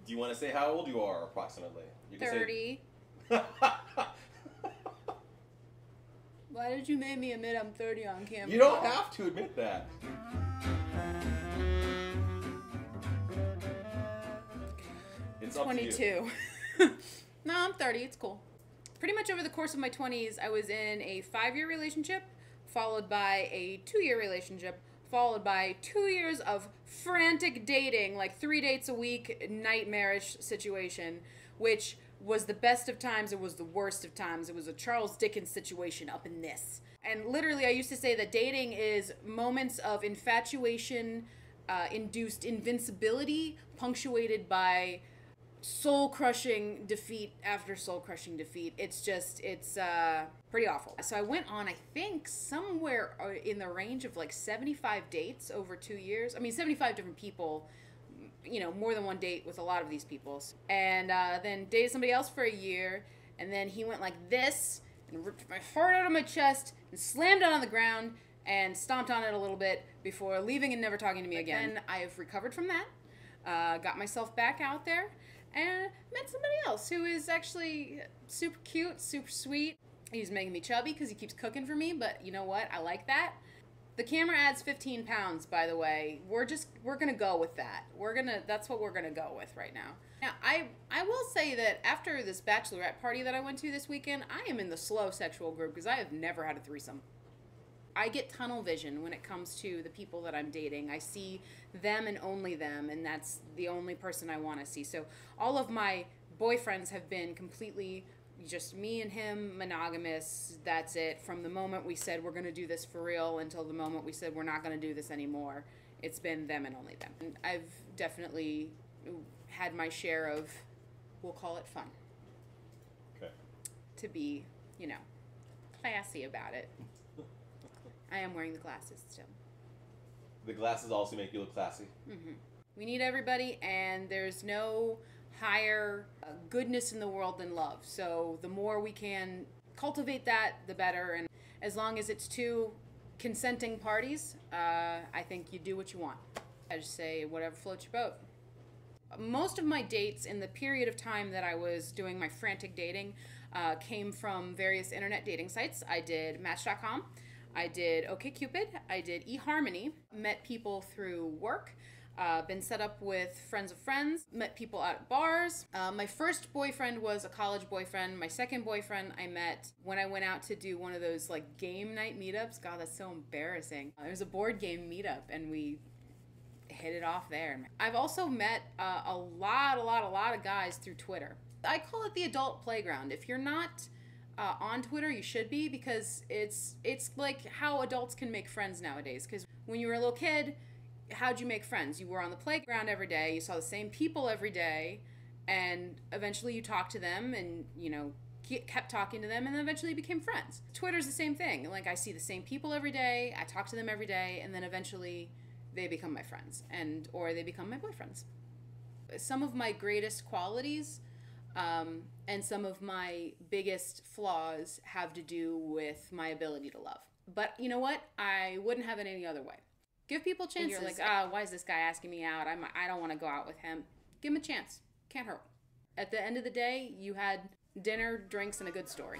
Do you want to say how old you are, approximately? You can 30. Say... Why did you make me admit I'm 30 on camera? You don't have to admit that. It's 22. No, I'm 30. It's cool. Pretty much over the course of my 20s, I was in a 5-year relationship, followed by a 2-year relationship, followed by 2 years of frantic dating, like 3 dates a week, nightmarish situation, which was the best of times. It was the worst of times. It was a Charles Dickens situation up in this. And literally, I used to say that dating is moments of infatuation, induced invincibility, punctuated by soul-crushing defeat after soul-crushing defeat. It's pretty awful. So I went on, I think, somewhere in the range of like 75 dates over 2 years. I mean, 75 different people, you know, more than one date with a lot of these people. And then dated somebody else for a year, and then he went like this and ripped my heart out of my chest and slammed it on the ground and stomped on it a little bit before leaving and never talking to me again. And I have recovered from that, got myself back out there, and met somebody else who is actually super cute, super sweet. He's making me chubby because he keeps cooking for me, but you know what? I like that. The camera adds 15 pounds, by the way. We're gonna go with that. That's what we're gonna go with right now. Now, I will say that after this bachelorette party that I went to this weekend, I am in the slow sexual group because I have never had a threesome. I get tunnel vision when it comes to the people that I'm dating. I see them and only them, and that's the only person I want to see. So all of my boyfriends have been completely just me and him, monogamous. That's it. From the moment we said we're going to do this for real until the moment we said we're not going to do this anymore, it's been them and only them. And I've definitely had my share of, we'll call it fun. Okay. To be, you know, classy about it. I am wearing the glasses still. The glasses also make you look classy. Mm-hmm. We need everybody, and there's no higher goodness in the world than love. So the more we can cultivate that, the better. And as long as it's 2 consenting parties, I think you do what you want. I just say whatever floats your boat. Most of my dates in the period of time that I was doing my frantic dating came from various internet dating sites. I did Match.com. I did OkCupid, I did eHarmony, met people through work, been set up with friends of friends, met people out at bars. My first boyfriend was a college boyfriend. My second boyfriend I met when I went out to do one of those like game night meetups. God, that's so embarrassing. It was a board game meetup and we hit it off there. I've also met a lot of guys through Twitter. I call it the adult playground. If you're not on Twitter, you should be, because it's like how adults can make friends nowadays. Because when you were a little kid, how'd you make friends? You were on the playground every day, you saw the same people every day, and eventually you talked to them and, you know, kept talking to them, and then eventually you became friends. Twitter's the same thing. Like, I see the same people every day, I talk to them every day, and then eventually they become my friends, or they become my boyfriends. Some of my greatest qualities and some of my biggest flaws have to do with my ability to love. But you know what? I wouldn't have it any other way. Give people chances. You're like, why is this guy asking me out? I don't want to go out with him. Give him a chance. Can't hurt. At the end of the day, you had dinner, drinks, and a good story.